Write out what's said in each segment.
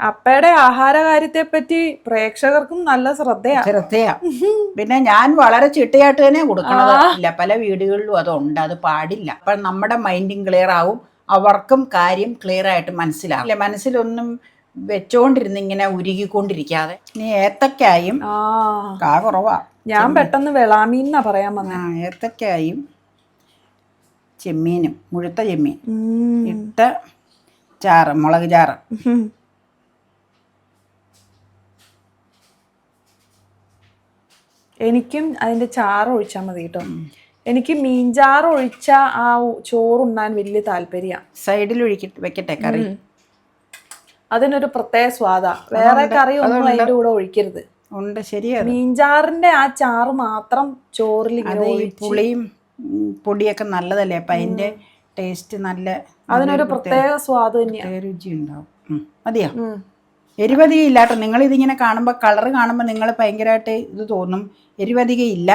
അപ്പയുടെ ആഹാര കാര്യത്തെ പറ്റി പ്രേക്ഷകർക്കും നല്ല ശ്രദ്ധയാ. പിന്നെ ഞാൻ വളരെ ചിട്ടയായിട്ട് തന്നെ കൊടുക്കണത്. ഇല്ല, പല വീടുകളിലും അതുണ്ട്, അത് പാടില്ല. അപ്പൊ നമ്മുടെ മൈൻഡും ക്ലിയർ ആവും, അവർക്കും കാര്യം ക്ലിയർ ആയിട്ട് മനസ്സിലാവും. ഇല്ല, മനസ്സിലൊന്നും വെച്ചോണ്ടിരുന്ന് ഇങ്ങനെ ഉരുകിക്കൊണ്ടിരിക്കാതെ. ഇനി ഏത്തക്കായും കാ കുറവാ, ഞാൻ പെട്ടെന്ന് വെളാമീന്നാ പറയാൻ വന്നേ. ഏത്തക്കായും ചെമ്മീനും, മുഴുത്ത ചെമ്മീൻ ഇട്ട് ചാറ്, മുളക് ചാറ്. എനിക്കും അതിന്റെ ചാറ് ഒഴിച്ചാൽ മതി കേട്ടോ. എനിക്ക് മീൻചാറ് ഒഴിച്ച ആ ചോറുണ്ണാൻ വലിയ താല്പര്യ. സൈഡിൽ വെക്കട്ടെ കറി, അതിനൊരു പ്രത്യേക സ്വാദാ. വേറെ കറി ഒന്നും അതിന്റെ കൂടെ ഒഴിക്കരുത്. ഉണ്ട്, ശരിയാണ്. മീൻചാറിന്റെ ആ ചാറ് മാത്രം ചോറിൽ ഇങ്ങനെ പുളിയും പൊടിയൊക്കെ നല്ലതല്ലേ, അപ്പൊ അതിന്റെ ടേസ്റ്റ് നല്ല, അതിനൊരു പ്രത്യേക സ്വാദ് തന്നെയാണ്, രുചി ഉണ്ടാവും. മതിയോ? എരിവധികം ഇല്ലാട്ടോ. നിങ്ങൾ ഇതിങ്ങനെ കാണുമ്പോൾ, കളറ് കാണുമ്പോൾ നിങ്ങൾ ഭയങ്കരമായിട്ട് ഇത് തോന്നും, എരിവധികം ഇല്ല.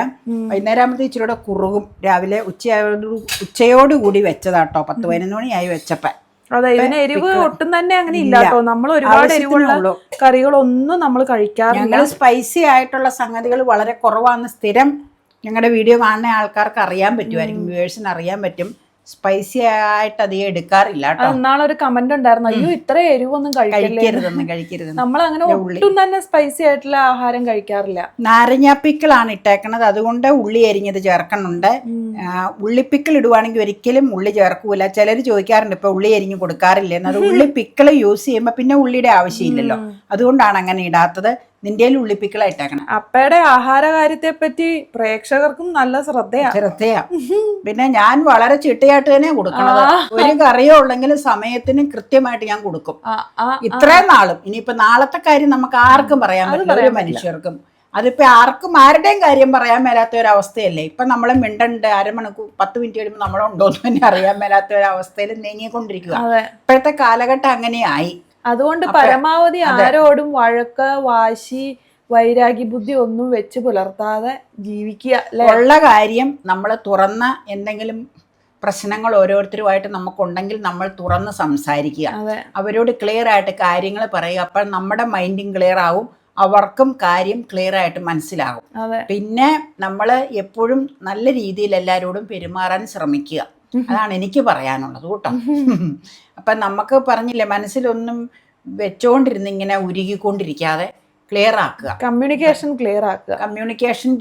വൈകുന്നേരം ആകുമ്പോഴത്തേക്ക് ഇച്ചിരി കൂടെ കുറുകും. രാവിലെ ഉച്ചയോടുകൂടി വെച്ചതാട്ടോ, 10-11 മണിയായി വെച്ചപ്പോ. അതെ, ഇതിന് എരിവ് ഒട്ടും തന്നെ അങ്ങനെ ഇല്ലാട്ടോ. നമ്മൾ ഒരുപാട് എരിവുള്ള കറികളൊന്നും നമ്മൾ കഴിക്കാറില്ല. സ്പൈസി ആയിട്ടുള്ള സംഗതികൾ വളരെ കുറവാണ്. സ്ഥിരം ഞങ്ങളുടെ വീഡിയോ കാണുന്ന ആൾക്കാർക്ക് അറിയാൻ പറ്റുമായിരിക്കും, വ്യൂവേഴ്സിന് അറിയാൻ പറ്റും. സ്പൈസി ആയിട്ട് അധികം എടുക്കാറില്ല കേട്ടോ. നാളൊരു കമന്റ് ഉണ്ടായിരുന്നു, അയ്യോ ഇത്ര എരിവൊന്നും കഴിക്കരുത്. നമ്മൾ അങ്ങനെ ഒട്ടും തന്നെ സ്പൈസി ആയിട്ടുള്ള ആഹാരം കഴിക്കാറില്ല. നാരങ്ങാപ്പിക്കിളാണ് ഇട്ടേക്കണത്, അതുകൊണ്ട് ഉള്ളി അരിഞ്ഞത് ചേർക്കണുണ്ട്. ഉള്ളിപ്പിക്കിൾ ഇടുവാണെങ്കിൽ ഒരിക്കലും ഉള്ളി ചേർക്കൂല. ചിലർ ചോദിക്കാറുണ്ട് ഇപ്പൊ ഉള്ളി അരിഞ്ഞ് കൊടുക്കാറില്ലെന്ന്. അത് ഉള്ളിപ്പിക്കിൾ യൂസ് ചെയ്യുമ്പോൾ പിന്നെ ഉള്ളിയുടെ ആവശ്യമില്ലല്ലോ, അതുകൊണ്ടാണ് അങ്ങനെ ഇടാത്തത്. നിന്റെ ഉള്ളിപ്പിക്കിളായിട്ടേക്കണം. അപ്പയുടെ ആഹാര കാര്യത്തെ പറ്റി പ്രേക്ഷകർക്കും നല്ല ശ്രദ്ധയാ. പിന്നെ ഞാൻ വളരെ ചിട്ടയായിട്ട് തന്നെ കൊടുക്കണത്. ഒരു കറിയോ ഉള്ളെങ്കിലും സമയത്തിന് കൃത്യമായിട്ട് ഞാൻ കൊടുക്കും. ഇത്രയും നാളും. ഇനിയിപ്പോ നാളത്തെ കാര്യം നമുക്ക് ആർക്കും പറയാൻ പറ്റില്ല, ഒരു മനുഷ്യർക്കും. അതിപ്പോ ആരുടെയും കാര്യം പറയാൻ മേലാത്ത ഒരവസ്ഥയല്ലേ. ഇപ്പൊ നമ്മളെ മിണ്ടണ്ട്, അരമണിക്കൂർ 10 മിനിറ്റ് കഴിയുമ്പോൾ നമ്മളുണ്ടോന്ന് തന്നെ അറിയാൻ മേലാത്ത ഒരവസ്ഥയിൽ നീങ്ങിക്കൊണ്ടിരിക്കുക. ഇപ്പോഴത്തെ കാലഘട്ടം അങ്ങനെയായി. അതുകൊണ്ട് പരമാവധി ആരോടും വഴക്ക്, വാശി, വൈരാഗ്യ ബുദ്ധി ഒന്നും വെച്ച് പുലർത്താതെ ജീവിക്കുക. ഉള്ള കാര്യം നമ്മൾ തുറന്ന എന്തെങ്കിലും പ്രശ്നങ്ങൾ ഓരോരുത്തരുമായിട്ട് നമുക്കുണ്ടെങ്കിൽ നമ്മൾ തുറന്ന് സംസാരിക്കുക, അവരോട് ക്ലിയർ ആയിട്ട് കാര്യങ്ങൾ പറയുക. അപ്പോൾ നമ്മുടെ മൈൻഡും ക്ലിയർ ആവും, അവർക്കും കാര്യം ക്ലിയർ ആയിട്ട് മനസ്സിലാകും. പിന്നെ നമ്മൾ എപ്പോഴും നല്ല രീതിയിൽ എല്ലാവരോടും പെരുമാറാൻ ശ്രമിക്കുക. അതാണ് എനിക്ക് പറയാനുള്ളത് കേട്ടോ. അപ്പം നമുക്ക് പറഞ്ഞില്ലേ, മനസ്സിലൊന്നും വെച്ചോണ്ടിരുന്ന് ഇങ്ങനെ ഉരുകിക്കൊണ്ടിരിക്കാതെ ക്ലിയർ ആക്കുക, കമ്മ്യൂണിക്കേഷൻ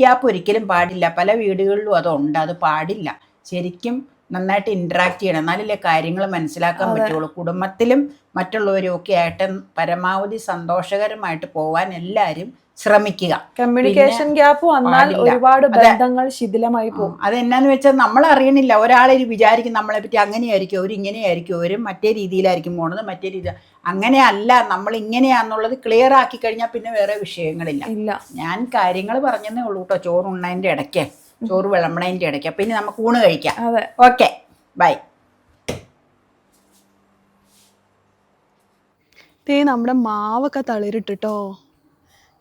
ഗ്യാപ്പ് ഒരിക്കലും പാടില്ല. പല വീടുകളിലും അതുണ്ട്, അത് പാടില്ല. ശരിക്കും നന്നായിട്ട് ഇന്ററാക്ട് ചെയ്യണം, എന്നാലല്ലേ കാര്യങ്ങൾ മനസ്സിലാക്കാൻ പറ്റുള്ളൂ. കുടുംബത്തിലും മറ്റുള്ളവരും ഒക്കെ ആയിട്ട് പരമാവധി സന്തോഷകരമായിട്ട് പോവാൻ എല്ലാവരും ശ്രമിക്കുക. കമ്മ്യൂണിക്കേഷൻ ഗ്യാപ്പ് വന്നാൽ ഒരുപാട് ബന്ധങ്ങൾ ശിഥിലമായി പോകും. അതെന്നാന്ന് വെച്ചാൽ നമ്മൾ അറിയണില്ല, ഒരാളെ വിചാരിക്കും നമ്മളെ പറ്റി അങ്ങനെയായിരിക്കും, അവർ ഇങ്ങനെയായിരിക്കും, അവർ മറ്റേ രീതിയിലായിരിക്കും പോണത്, മറ്റേ രീതി. അങ്ങനെയല്ല, നമ്മൾ ഇങ്ങനെയാന്നുള്ളത് ക്ലിയർ ആക്കി കഴിഞ്ഞാൽ പിന്നെ വേറെ വിഷയങ്ങളില്ല. ഞാൻ കാര്യങ്ങൾ പറഞ്ഞതേ ഉള്ളൂ കേട്ടോ. ചോറുണ്ണതിൻ്റെ ഇടയ്ക്ക്, ചോറ് വിളമ്പണതിൻ്റെ ഇടയ്ക്ക്. പിന്നെ നമുക്ക് ഊണ് കഴിക്കാം. Okay, bye. നമ്മുടെ മാവൊക്കെ തളിരിട്ടോ.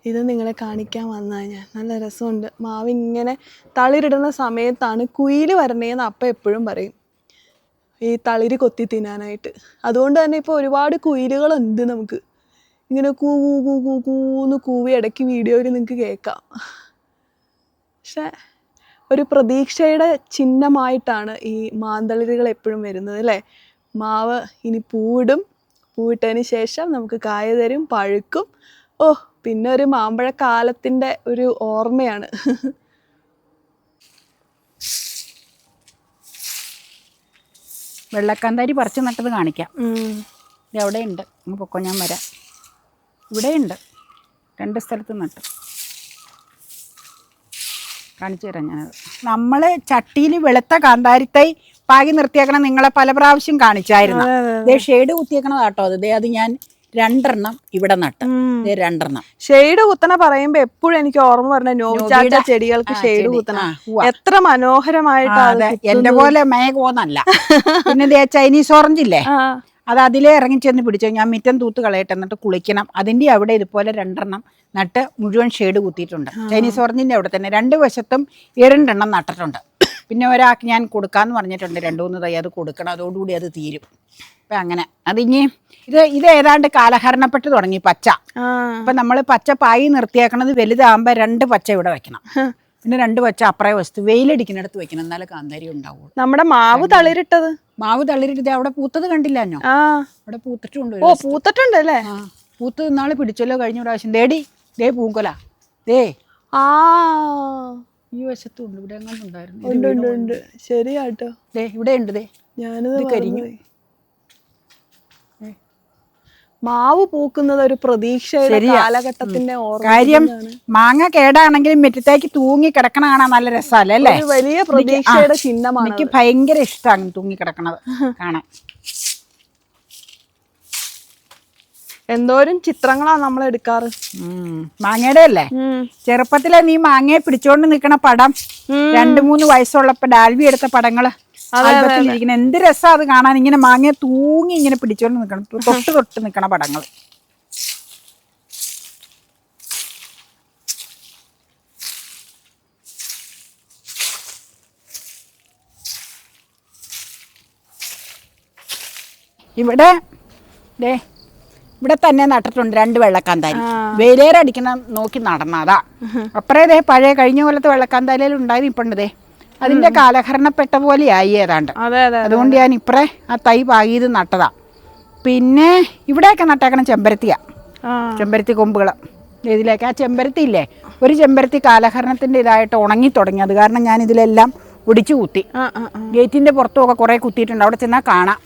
ഇത് നിങ്ങളെ കാണിക്കാൻ വന്നാൽ ഞാൻ, നല്ല രസമുണ്ട്. മാവ് ഇങ്ങനെ തളിരിടുന്ന സമയത്താണ് കുയില് വരണേന്ന് അപ്പം എപ്പോഴും പറയും, ഈ തളിര് കൊത്തി തിന്നാനായിട്ട്. അതുകൊണ്ട് തന്നെ ഇപ്പോൾ ഒരുപാട് കുയിലുകളുണ്ട്. നമുക്ക് ഇങ്ങനെ കൂന്ന് കൂവി ഇടയ്ക്ക് വീഡിയോയിൽ നിങ്ങൾക്ക് കേൾക്കാം. പക്ഷെ ഒരു പ്രതീക്ഷയുടെ ചിഹ്നമായിട്ടാണ് ഈ മാന്തളിരുകൾ എപ്പോഴും വരുന്നത് അല്ലേ. മാവ് ഇനി പൂവിടും, പൂവിട്ടതിന് ശേഷം നമുക്ക് കായ തരും, പഴുക്കും. പിന്നെ ഒരു മാമ്പഴക്കാലത്തിൻ്റെ ഒരു ഓർമ്മയാണ്. വെള്ളക്കാന്താരി പറിച്ച് നട്ടത് കാണിക്കാം. ഇത് അവിടെ ഉണ്ട്, പൊക്കോ, ഞാൻ വരാം. ഇവിടെയുണ്ട്, 2 സ്ഥലത്ത് നട്ടു, കാണിച്ചു തരാം ഞാനത്. നമ്മൾ ചട്ടിയിൽ വെളുത്ത കാന്താരിത്തൈ പാകി നിർത്തിയേക്കണം, നിങ്ങളെ പല പ്രാവശ്യം കാണിച്ചായിരുന്നു. ഇതേ ഷെയ്ഡ് കുത്തിയേക്കണത് കേട്ടോ. അത് ഞാൻ 2 ഇവിടെ നട്ട്, 2. ഷെയ്ഡ് കുത്തണ പറയുമ്പോ എപ്പോഴും എനിക്ക് ഓർമ്മ പറഞ്ഞ നോവിച്ചാറ്റ ചെടികൾക്ക് ഷെയ്ഡ് കുത്തണ എത്ര മനോഹരമായിട്ട്. എന്റെ പോലെ മേഘോന്നല്ല. പിന്നെ ചൈനീസ് ഓറഞ്ച് ഇല്ലേ, അത് അതിലേ ഇറങ്ങി ചെന്ന് പിടിച്ചോ. ഞാൻ മിറ്റം തൂത്ത് കളയട്ടെ, എന്നിട്ട് കുളിക്കണം. അതിൻ്റെ അവിടെ ഇതുപോലെ 2 നട്ട് മുഴുവൻ ഷെയ്ഡ് കുത്തിയിട്ടുണ്ട്. ചൈനീസ് ഓറഞ്ചിൻ്റെ അവിടെ തന്നെ 2 വശത്തും 2 നട്ടിട്ടുണ്ട്. പിന്നെ ഒരാൾക്ക് ഞാൻ കൊടുക്കാമെന്ന് പറഞ്ഞിട്ടുണ്ട് 2-3 തൈ, അത് കൊടുക്കണം, അതോടുകൂടി അത് തീരും. അപ്പം അങ്ങനെ അതിങ്ങി ഇത് ഏതാണ്ട് കാലഹരണപ്പെട്ട് തുടങ്ങി പച്ച. അപ്പം നമ്മൾ പച്ച പായി നിർത്തിയേക്കണത് വലുതാകുമ്പോൾ 2 പച്ച ഇവിടെ വെക്കണം, പിന്നെ 2 പച്ച അപ്പുറേ വസ്തു വെയിലടിക്കുന്നിടത്ത് വെക്കണം, എന്നാലേ കാന്താരി ഉണ്ടാവുള്ളൂ. നമ്മുടെ മാവ് തളിരിട്ടത് അവിടെ പൂത്തത് കണ്ടില്ലാഞ്ഞോ? അവിടെ പൂത്തിട്ടുണ്ട്. ഓ പൂത്തിട്ടുണ്ട് അല്ലേ? പൂത്ത് നാളെ പിടിച്ചല്ലോ കഴിഞ്ഞ പ്രാവശ്യം. ദേ പൂങ്കൊല ദേ ഈ വശത്തുണ്ട്, ഇവിടെ എങ്ങനെ ഉണ്ടായിരുന്നു. ശരിയാട്ടോ, ഇവിടെ ഉണ്ട്. ഞാനിത് കരിഞ്ഞു. മാവ് പൂക്കുന്നത് ഒരു പ്രതീക്ഷയുടെ കാലഘട്ടത്തിന്റെ കാര്യം. മാങ്ങ കേടാണെങ്കിലും മുറ്റത്തേക്ക് തൂങ്ങി കിടക്കണ കാണാൻ നല്ല രസമല്ലേ അല്ലേ? വലിയ പ്രതീക്ഷയുടെ ചിഹ്നമാണ്. എനിക്ക് ഭയങ്കര ഇഷ്ടമാണ് തൂങ്ങി കിടക്കണത് കാണാൻ. എന്തോരം ചിത്രങ്ങളാണ് നമ്മൾ എടുക്കാറ് മാങ്ങയുടെ അല്ലേ? ചെറുപ്പത്തിലെ നീ മാങ്ങയെ പിടിച്ചോണ്ട് നിക്കണ പടം, 2-3 വയസ്സുള്ളപ്പോ ഡാൽവി എടുത്ത പടങ്ങള് ആൽബത്തിലിരിക്കുന്ന എന്ത് രസാ അത് കാണാൻ. ഇങ്ങനെ മാങ്ങയെ തൂങ്ങി ഇങ്ങനെ പിടിച്ചോണ്ട് നിക്കണം, തൊട്ട് നിക്കണ പടങ്ങൾ. ഇവിടെ തന്നെ നട്ടിട്ടുണ്ട് 2 വെള്ളക്കാന്താരി. വെയിലേറടിക്കണ നോക്കി നടന്നതാ. അപ്പറേ പഴയ കഴിഞ്ഞ കൊല്ലത്തെ വെള്ളക്കാന്താരിയിൽ ഉണ്ടായി നിപ്പുണ്ട്. അതിന്റെ കാലഹരണപ്പെട്ട പോലെയായി ഏതാണ്ട്. അതുകൊണ്ട് ഞാൻ ഇപ്പറേ ആ തൈ പാകിയത് നട്ടതാ. പിന്നെ ഇവിടെയൊക്കെ നട്ടേക്കണം ചെമ്പരത്തിയാ, ചെമ്പരത്തി കൊമ്പുകൾ. ഇതിലേക്ക് ആ ചെമ്പരത്തി ഇല്ലേ, ഒരു ചെമ്പരത്തി കാലഹരണത്തിന്റെ ഇതായിട്ട് ഉണങ്ങി തുടങ്ങി. അത് കാരണം ഞാൻ ഇതിലെല്ലാം ഒടിച്ചു കുത്തി. ഗേറ്റിന്റെ പുറത്തുമൊക്കെ കുറെ കുത്തിയിട്ടുണ്ട്, അവിടെ ചെന്നാൽ കാണാം.